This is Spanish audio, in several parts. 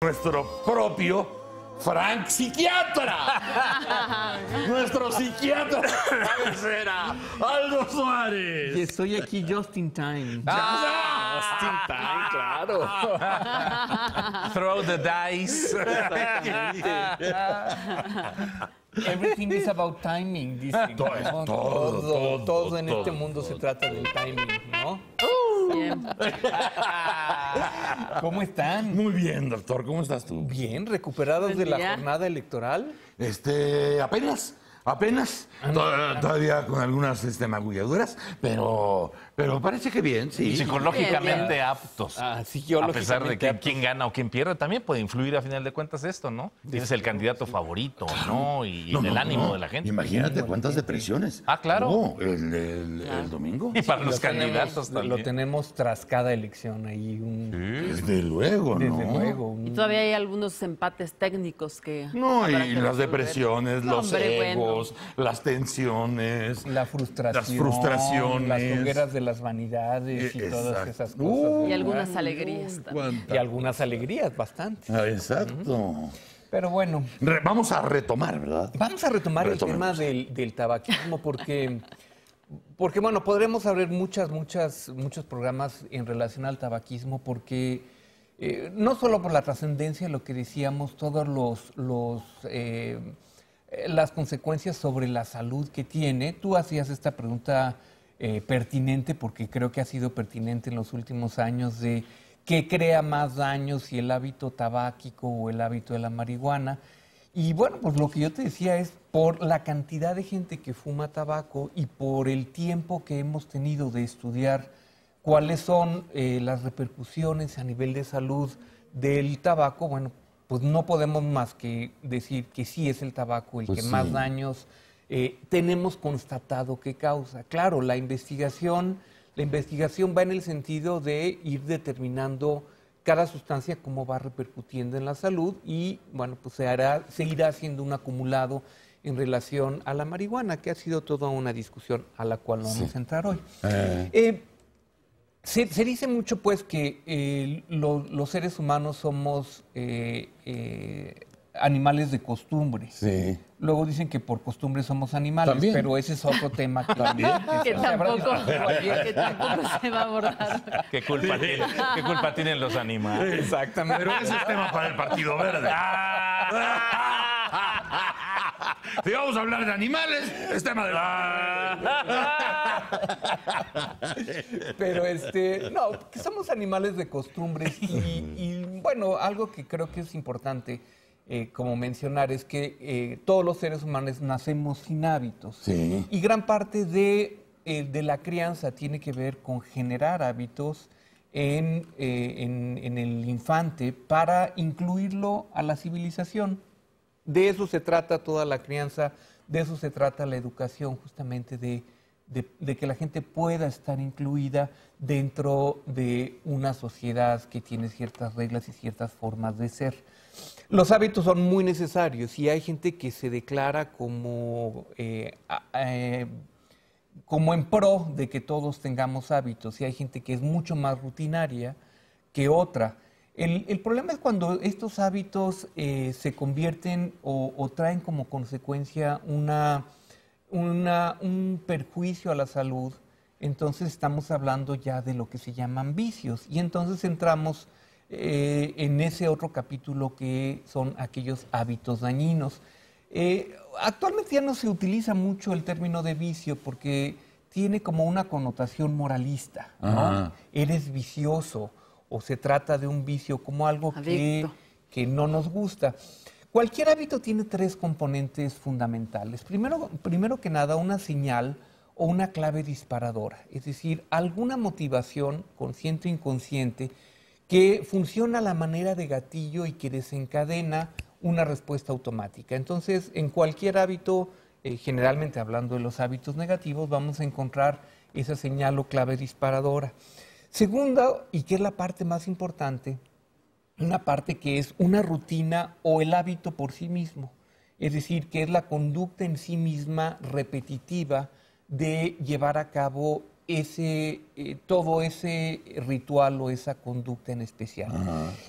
Nuestro propio Frank Psiquiatra. Nuestro psiquiatra de cabecera, Aldo Suárez. Y estoy aquí just in time. Just in time, claro. Throw the dice. Everything is about timing, dicen. ¿no? Todo en este mundo se trata del timing, ¿no? Bien. ¿Cómo están? Muy bien, doctor. ¿Cómo estás tú? Bien, recuperados Buen de la día. jornada electoral. Apenas. Todavía con algunas magulladuras, pero parece que bien, sí. Psicológicamente Bien. aptos. Ah, A pesar de que quién gana o quién pierde, también puede influir a final de cuentas esto, ¿no? Tienes el candidato favorito, ¿no? Y en el ánimo de la gente. Imagínate cuántas depresiones. Ah, claro. hubo el domingo. Y para los candidatos Lo también. tenemos tras cada elección ahí. Desde luego, ¿no? Desde luego. Y todavía hay algunos empates técnicos que... No, habrá y que las resolver. depresiones, No, los hombre, egos, las tensiones. La frustración, Las frustraciones. las hogueras de las vanidades y todas Exacto. esas cosas. Y algunas alegrías también. Y algunas alegrías, bastante. Exacto. Pero bueno, Vamos a retomar, ¿verdad? vamos a retomar el tema Retomemos. del tabaquismo porque bueno, podremos abrir muchos programas en relación al tabaquismo porque no solo por la trascendencia, lo que decíamos, todos las consecuencias sobre la salud que tiene. Tú hacías esta pregunta pertinente porque creo que ha sido pertinente en los últimos años de qué crea más daño, si el hábito tabáquico o el hábito de la marihuana. Y bueno, pues lo que yo te decía es por la cantidad de gente que fuma tabaco y por el tiempo que hemos tenido de estudiar cuáles son las repercusiones a nivel de salud del tabaco, bueno, pues no podemos más que decir que sí es el tabaco el Pues que sí. más daños tenemos constatado que causa. Claro, la investigación va en el sentido de ir determinando cada sustancia cómo va repercutiendo en la salud y, bueno, pues se irá haciendo un acumulado en relación a la marihuana, que ha sido toda una discusión a la cual no vamos a entrar hoy. Se dice mucho, pues, que los seres humanos somos animales de costumbre. Sí. Luego dicen que por costumbre somos animales, También. pero ese es otro tema que Que se habrá tampoco, discutido ayer. que tampoco se va a abordar. ¿Qué culpa tienen los animales? Exactamente. Pero ese es tema para el Partido Verde. Si vamos a hablar de animales, es tema de Pero no, que somos animales de costumbres y bueno, algo que creo que es importante como mencionar es que todos los seres humanos nacemos sin hábitos. Sí. Y gran parte de la crianza tiene que ver con generar hábitos en el infante para incluirlo a la civilización. De eso se trata toda la crianza, de eso se trata la educación, justamente de que la gente pueda estar incluida dentro de una sociedad que tiene ciertas reglas y ciertas formas de ser. Los hábitos son muy necesarios y hay gente que se declara como en pro de que todos tengamos hábitos y hay gente que es mucho más rutinaria que otra. El problema es cuando estos hábitos se convierten o traen como consecuencia un perjuicio a la salud, entonces estamos hablando ya de lo que se llaman vicios y entonces entramos en ese otro capítulo que son aquellos hábitos dañinos. Actualmente ya no se utiliza mucho el término de vicio porque tiene como una connotación moralista, ¿no? Ajá. Eres vicioso o se trata de un vicio como algo Adicto. que no nos gusta. Cualquier hábito tiene tres componentes fundamentales. Primero que nada, una señal o una clave disparadora, es decir, alguna motivación consciente o inconsciente que funciona a la manera de gatillo y que desencadena una respuesta automática. Entonces, en cualquier hábito, generalmente hablando de los hábitos negativos, vamos a encontrar esa señal o clave disparadora. Segunda, y que es la parte más importante, una parte que es una rutina o el hábito por sí mismo, es decir, que es la conducta en sí misma repetitiva de llevar a cabo todo ese ritual o esa conducta en especial.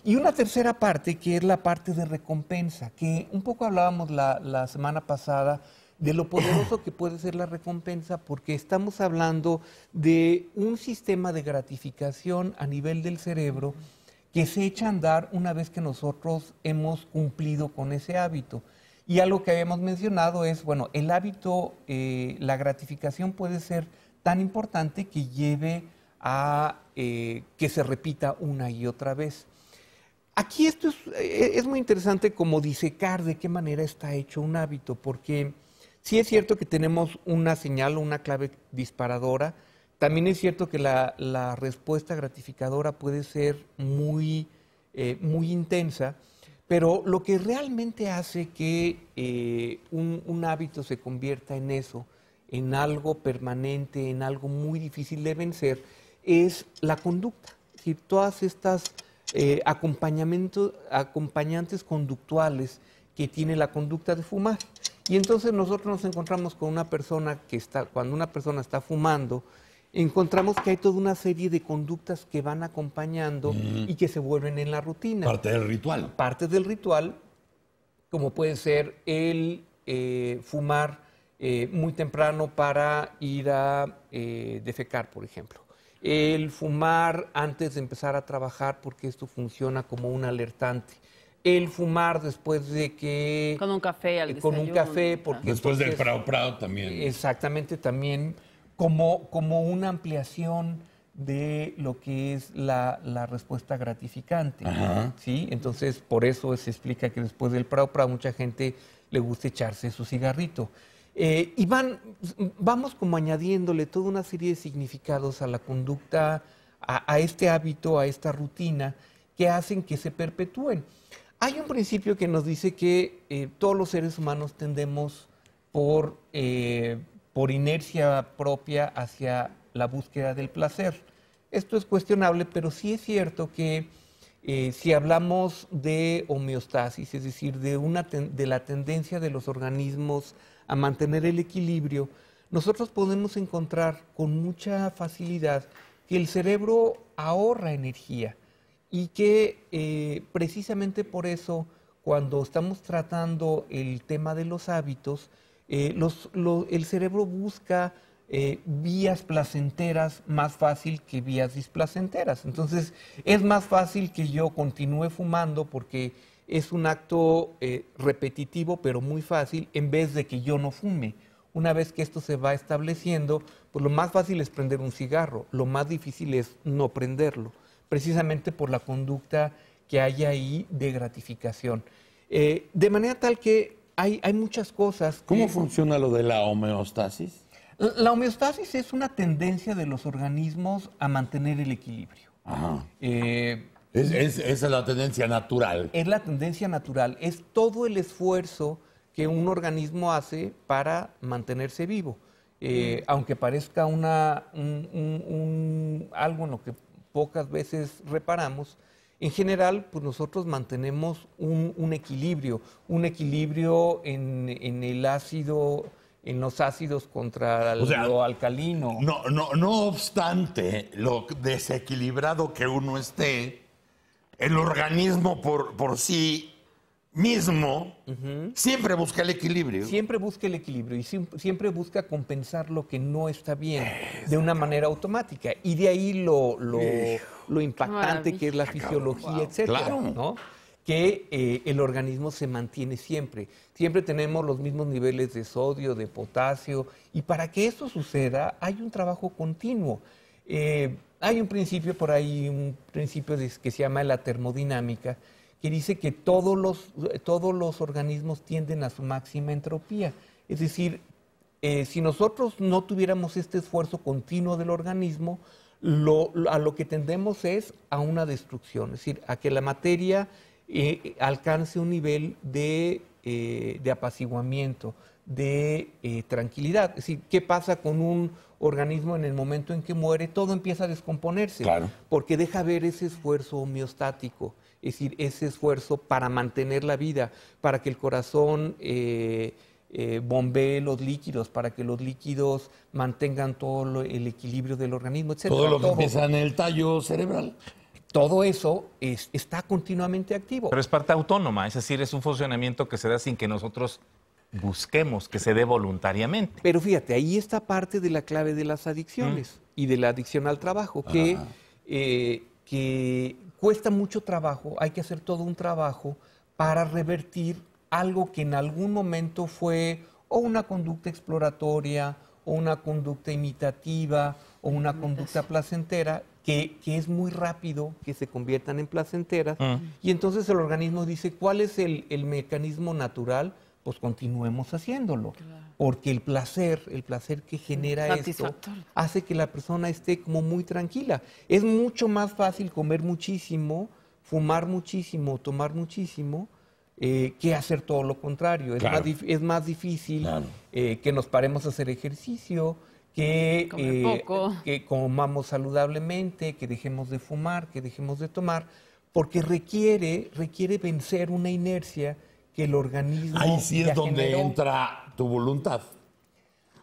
Y una tercera parte, que es la parte de recompensa, que un poco hablábamos la semana pasada de lo poderoso que puede ser la recompensa, porque estamos hablando de un sistema de gratificación a nivel del cerebro que se echa a andar una vez que nosotros hemos cumplido con ese hábito. Y algo que habíamos mencionado es, bueno, el hábito, la gratificación puede ser tan importante que lleve a que se repita una y otra vez. Aquí esto es muy interesante como disecar de qué manera está hecho un hábito, porque sí es cierto que tenemos una señal o una clave disparadora. También es cierto que la respuesta gratificadora puede ser muy intensa, pero lo que realmente hace que un hábito se convierta en eso, en algo permanente, en algo muy difícil de vencer, es la conducta. Es decir, todas estas acompañantes conductuales que tiene la conducta de fumar. Y entonces nosotros nos encontramos con una persona cuando una persona está fumando, encontramos que hay toda una serie de conductas que van acompañando y que se vuelven en la rutina. Parte del ritual. Parte del ritual, como puede ser el fumar muy temprano para ir a defecar, por ejemplo. El fumar antes de empezar a trabajar porque esto funciona como un alertante. El fumar después de que... Con un café al desayuno. Con un café porque... Después del prado también. Exactamente, también como una ampliación de lo que es la respuesta gratificante. ¿Sí? Entonces, por eso se explica que después del prado mucha gente le gusta echarse su cigarrito. Y vamos como añadiéndole toda una serie de significados a la conducta, a este hábito, a esta rutina, que hacen que se perpetúen. Hay un principio que nos dice que todos los seres humanos tendemos por inercia propia hacia la búsqueda del placer. Esto es cuestionable, pero sí es cierto que si hablamos de homeostasis, es decir, de la tendencia de los organismos a mantener el equilibrio, nosotros podemos encontrar con mucha facilidad que el cerebro ahorra energía y que precisamente por eso, cuando estamos tratando el tema de los hábitos, el cerebro busca vías placenteras más fácil que vías displacenteras. Entonces, es más fácil que yo continúe fumando porque es un acto repetitivo, pero muy fácil, en vez de que yo no fume. Una vez que esto se va estableciendo, pues lo más fácil es prender un cigarro, lo más difícil es no prenderlo, precisamente por la conducta que hay ahí de gratificación. De manera tal que hay muchas cosas. ¿Cómo funciona lo de la homeostasis? La homeostasis es una tendencia de los organismos a mantener el equilibrio. Ajá. Esa es la tendencia natural. Es la tendencia natural, es todo el esfuerzo que un organismo hace para mantenerse vivo. Aunque parezca algo en lo que pocas veces reparamos, en general, pues nosotros mantenemos un equilibrio en el ácido, en los ácidos contra lo alcalino. No obstante lo desequilibrado que uno esté, el organismo por sí mismo siempre busca el equilibrio. Siempre busca el equilibrio y siempre busca compensar lo que no está bien de una manera automática. Y de ahí lo impactante que es la fisiología, etcétera, Claro. ¿no? Que el organismo se mantiene siempre. Siempre tenemos los mismos niveles de sodio, de potasio, y para que esto suceda hay un trabajo continuo. Hay un principio por ahí, que se llama la termodinámica, que dice que todos los organismos tienden a su máxima entropía. Es decir, si nosotros no tuviéramos este esfuerzo continuo del organismo, a lo que tendemos es a una destrucción, es decir, a que la materia alcance un nivel de apaciguamiento, de tranquilidad. Es decir, ¿qué pasa con un organismo en el momento en que muere? Todo empieza a descomponerse, claro, porque deja ver ese esfuerzo homeostático, es decir, ese esfuerzo para mantener la vida, para que el corazón bombee los líquidos para que los líquidos mantengan todo el equilibrio del organismo, etc. Todo lo que empieza en el tallo cerebral. Todo eso está continuamente activo. Pero es parte autónoma, es decir, es un funcionamiento que se da sin que nosotros busquemos, que se dé voluntariamente. Pero fíjate, ahí está parte de la clave de las adicciones y de la adicción al trabajo, que cuesta mucho trabajo, hay que hacer todo un trabajo para revertir algo que en algún momento fue o una conducta exploratoria, o una conducta imitativa, o una conducta placentera, que es muy rápido que se conviertan en placenteras. Y entonces el organismo dice, ¿cuál es el mecanismo natural? Pues continuemos haciéndolo. Claro. Porque el placer que genera esto, hace que la persona esté como muy tranquila. Es mucho más fácil comer muchísimo, fumar muchísimo, tomar muchísimo, que hacer todo lo contrario. Claro. Es más difícil que nos paremos a hacer ejercicio, que comamos saludablemente, que dejemos de fumar, que dejemos de tomar, porque requiere vencer una inercia que el organismo ahí sí es donde generó. entra tu voluntad.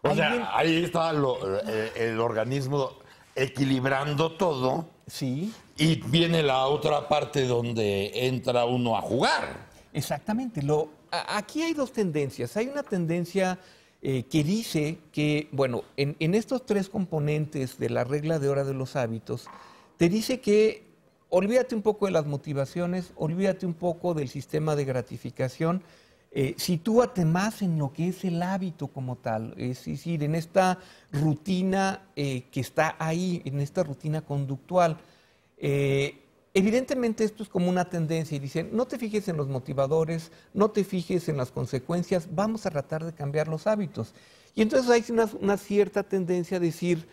O sea, ahí está el organismo equilibrando todo. Sí. Y viene la otra parte donde entra uno a jugar. Exactamente. Aquí hay dos tendencias. Hay una tendencia que dice que, bueno, en estos tres componentes de la regla de hora de los hábitos, te dice que olvídate un poco de las motivaciones, olvídate un poco del sistema de gratificación, sitúate más en lo que es el hábito como tal, es decir, en esta rutina que está ahí, en esta rutina conductual. Evidentemente esto es como una tendencia y dicen, no te fijes en los motivadores, no te fijes en las consecuencias, vamos a tratar de cambiar los hábitos. Y entonces hay una cierta tendencia a decir,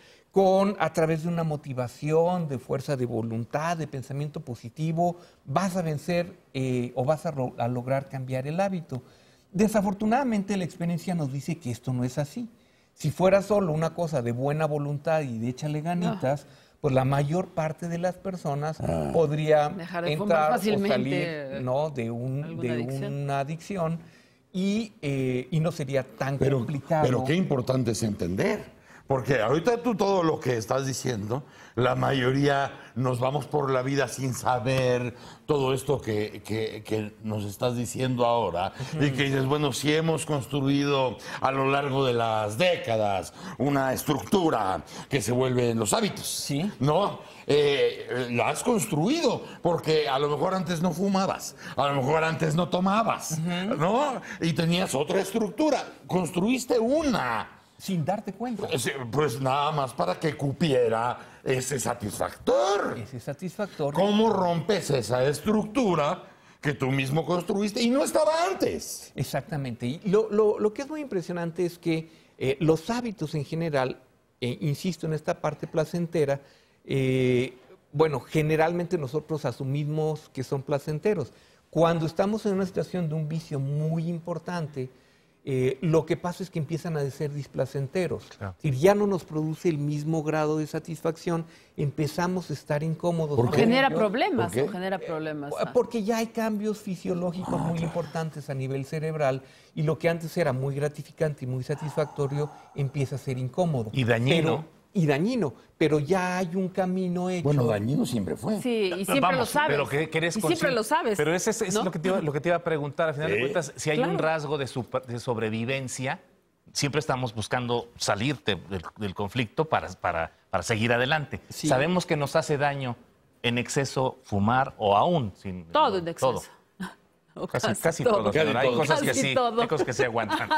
a través de una motivación, de fuerza de voluntad, de pensamiento positivo, vas a vencer o vas a lograr cambiar el hábito. Desafortunadamente la experiencia nos dice que esto no es así. Si fuera solo una cosa de buena voluntad y de échale ganitas, pues la mayor parte de las personas podría entrar o salir, ¿no?, de una adicción y no sería tan complicado. Pero qué importante es entender. Porque ahorita tú todo lo que estás diciendo, la mayoría nos vamos por la vida sin saber todo esto que nos estás diciendo ahora. Y que dices, bueno, si hemos construido a lo largo de las décadas una estructura que se vuelve en los hábitos, ¿sí?, ¿no? La has construido, porque a lo mejor antes no fumabas, a lo mejor antes no tomabas, ¿no? Y tenías otra estructura, construiste una. Sin darte cuenta. Pues nada más para que cupiera ese satisfactor. Ese satisfactor. ¿Cómo rompes esa estructura que tú mismo construiste y no estaba antes? Exactamente. Y lo que es muy impresionante es que los hábitos en general, insisto en esta parte placentera, bueno, generalmente nosotros asumimos que son placenteros. Cuando estamos en una situación de un vicio muy importante, lo que pasa es que empiezan a ser displacenteros. Claro. Es decir, ya no nos produce el mismo grado de satisfacción, empezamos a estar incómodos. ¿Por qué? Genera problemas. ¿Por qué? Genera problemas. Porque ya hay cambios fisiológicos muy importantes a nivel cerebral y lo que antes era muy gratificante y muy satisfactorio empieza a ser incómodo. Y dañino. Pero ya hay un camino hecho. Bueno, dañino siempre fue. Sí, y siempre lo sabes. Pero que eres siempre lo sabes. Pero ese es, ¿no?, lo que te iba a preguntar. Al final de cuentas, si hay un rasgo de sobrevivencia, siempre estamos buscando salir del conflicto para seguir adelante. Sí. Sabemos que nos hace daño en exceso fumar o aún sin... Todo en exceso. Todo. Casi todo. Hay cosas que sí, hay cosas que se aguantan.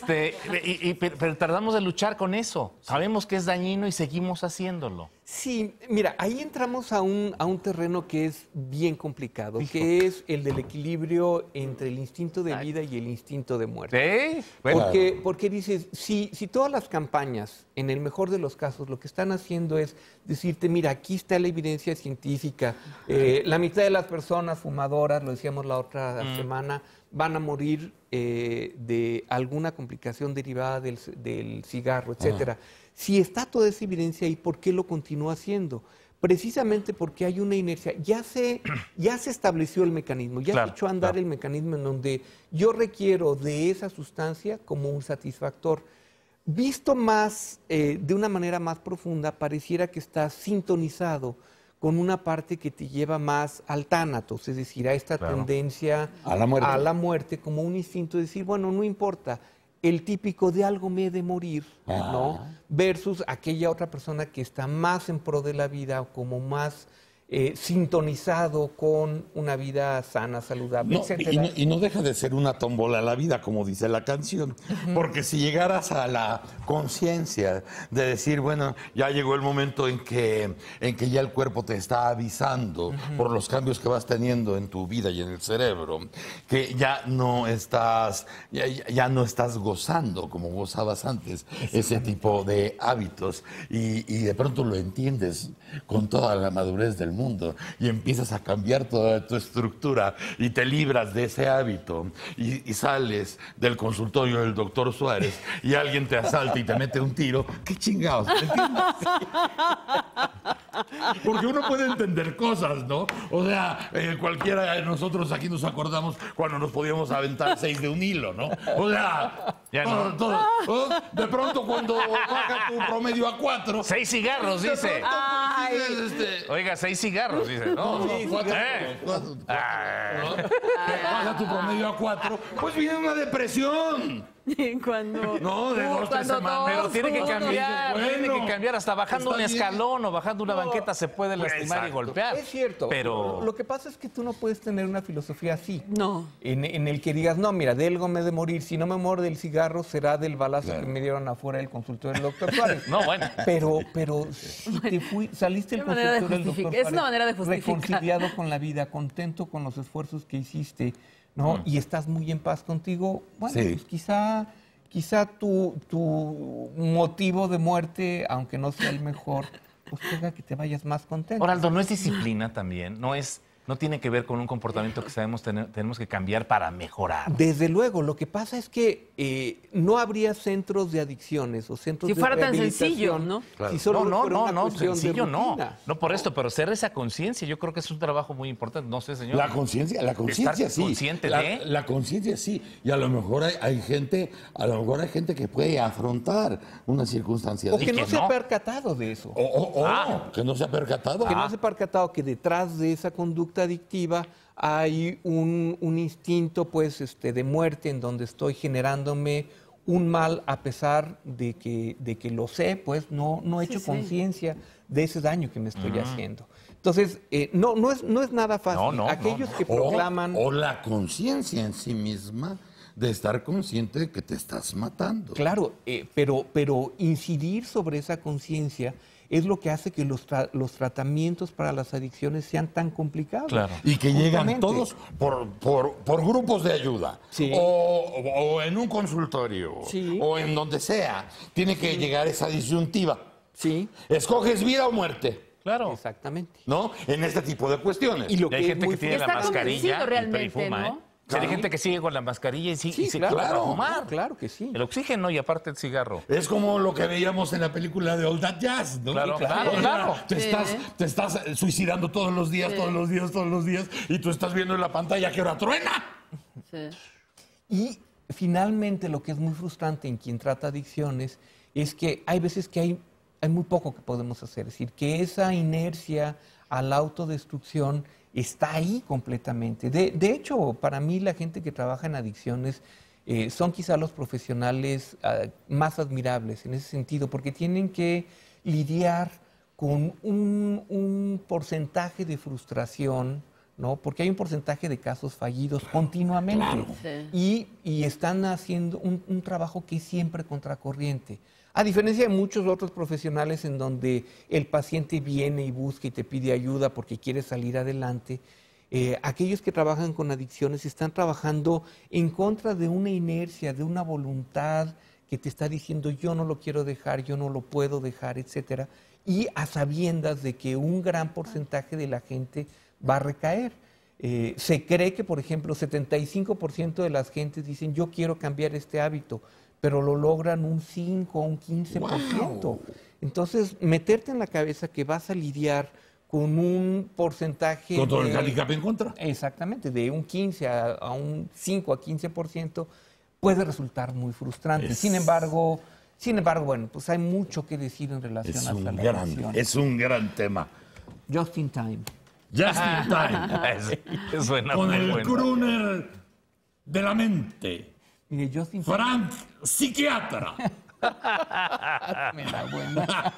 Pero tardamos en luchar con eso. Sabemos que es dañino y seguimos haciéndolo. Sí, mira, ahí entramos a un terreno que es bien complicado, que es el del equilibrio entre el instinto de vida y el instinto de muerte. ¿Sí? Bueno. Porque dices, si todas las campañas, en el mejor de los casos, lo que están haciendo es decirte, mira, aquí está la evidencia científica, la mitad de las personas fumadoras, lo decíamos la otra semana, van a morir de alguna complicación derivada del cigarro, etcétera. Si está toda esa evidencia ahí, ¿por qué lo continúa haciendo? precisamente porque hay una inercia. Ya se estableció el mecanismo, ya se echó a andar el mecanismo en donde yo requiero de esa sustancia como un satisfactor. Visto más, de una manera más profunda, pareciera que estás sintonizado con una parte que te lleva más al tánatos, es decir, a esta tendencia a la muerte, como un instinto de decir, bueno, no importa, el típico de algo me he de morir, ¿no? Versus aquella otra persona que está más en pro de la vida, como más sintonizado con una vida sana, saludable, etcétera. Y no deja de ser una tómbola la vida, como dice la canción, porque si llegaras a la conciencia de decir, bueno, ya llegó el momento en que ya el cuerpo te está avisando por los cambios que vas teniendo en tu vida y en el cerebro, que ya no estás gozando como gozabas antes ese tipo de hábitos, y de pronto lo entiendes con toda la madurez del mundo y empiezas a cambiar toda tu estructura y te libras de ese hábito y sales del consultorio del doctor Suárez y alguien te asalta y te mete un tiro, qué chingados, ¿me entiendes? Porque uno puede entender cosas, ¿no? O sea, cualquiera de nosotros aquí nos acordamos cuando nos podíamos aventar 6 de un hilo, ¿no? O sea, ya no. todo. De pronto cuando baja tu promedio a 4... 6 cigarros, dice. Oiga, 6 cigarros, dice. No, sí, 4. Baja tu promedio a 4, pues viene una depresión. Cuando de 2, 3 semanas. Pero tiene que cambiar, tiene que cambiar. Hasta bajando un escalón o bajando una banqueta se puede lastimar y golpear. Es cierto, pero lo que pasa es que tú no puedes tener una filosofía así. No. En el que digas, no, mira, de algo me he de morir. Si no me muero del cigarro, será del balazo que me dieron afuera del consultorio del doctor Suárez. No, bueno. Pero si saliste del consultorio del doctor Suárez, es una manera de justificar. Reconciliado con la vida, contento con los esfuerzos que hiciste, ¿no? Y estás muy en paz contigo, bueno, pues quizá tu motivo de muerte, aunque no sea el mejor, pues haga que te vayas más contento. Oraldo, ¿no es disciplina también? No tiene que ver con un comportamiento que sabemos tenemos que cambiar para mejorar. Desde luego, lo que pasa es que no habría centros de adicciones o centros de rehabilitación. Si fuera tan sencillo, ¿no? Claro. Si solo no, sencillo no. No por esto, pero ser esa conciencia, yo creo que es un trabajo muy importante. No sé, señor. La conciencia sí. Consciente de... La conciencia sí. Y a lo mejor hay gente que puede afrontar una circunstancia. O que no se ha percatado de eso. Que no se ha percatado. Que no se ha percatado que detrás de esa conducta adictiva hay un instinto pues de muerte en donde estoy generándome un mal a pesar de que lo sé, pues no he hecho conciencia de ese daño que me estoy haciendo. Entonces, no es nada fácil. Aquellos que proclaman... O la conciencia en sí misma de estar consciente de que te estás matando. Claro, pero incidir sobre esa conciencia es lo que hace que los tratamientos para las adicciones sean tan complicados. Claro. Y que llegan todos por grupos de ayuda. Sí. O en un consultorio. Sí. O en donde sea. Tiene que llegar esa disyuntiva. Sí. ¿Escoges vida o muerte? Claro. Exactamente. ¿No? En este tipo de cuestiones. Y hay gente que tiene la mascarilla realmente, y fuma, ¿no? Hay gente que sigue con la mascarilla y se claro, fumar. Claro que sí. El oxígeno y aparte el cigarro. Es como lo que veíamos en la película de All That Jazz, ¿no? Claro. Te estás suicidando todos los días, y tú estás viendo en la pantalla que ahora truena. Sí. Y finalmente lo que es muy frustrante en quien trata adicciones es que hay veces que hay muy poco que podemos hacer. Es decir, que esa inercia a la autodestrucción está ahí completamente. De hecho, para mí la gente que trabaja en adicciones son quizá los profesionales más admirables en ese sentido, porque tienen que lidiar con un porcentaje de frustración, ¿no? Porque hay un porcentaje de casos fallidos continuamente. Claro. Sí. Y están haciendo un trabajo que es siempre contracorriente. A diferencia de muchos otros profesionales en donde el paciente viene y busca y te pide ayuda porque quiere salir adelante, aquellos que trabajan con adicciones están trabajando en contra de una inercia, de una voluntad que te está diciendo yo no lo quiero dejar, yo no lo puedo dejar, etcétera, y a sabiendas de que un gran porcentaje de la gente va a recaer. Se cree que, por ejemplo, 75% de las gentes dicen yo quiero cambiar este hábito, pero lo logran un 5 o un 15%. Wow. Entonces, meterte en la cabeza que vas a lidiar con un porcentaje Con todo el de- handicap en contra. Exactamente, de un 15 a un 5 a 15% puede resultar muy frustrante. Sin embargo, bueno, pues hay mucho que decir en relación Es a un, la gran, elección. es un gran tema. Just in time. Just in time. Suena Con muy el bueno. crooner de la mente. Mire, Just in time. Frank, psiquiatra. Me da buena.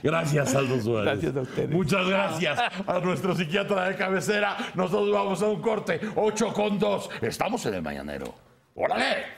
Gracias, Aldo Suárez. Gracias a ustedes. Muchas gracias a nuestro psiquiatra de cabecera. Nosotros vamos a un corte. 8:02. Estamos en el Mañanero. ¡Órale!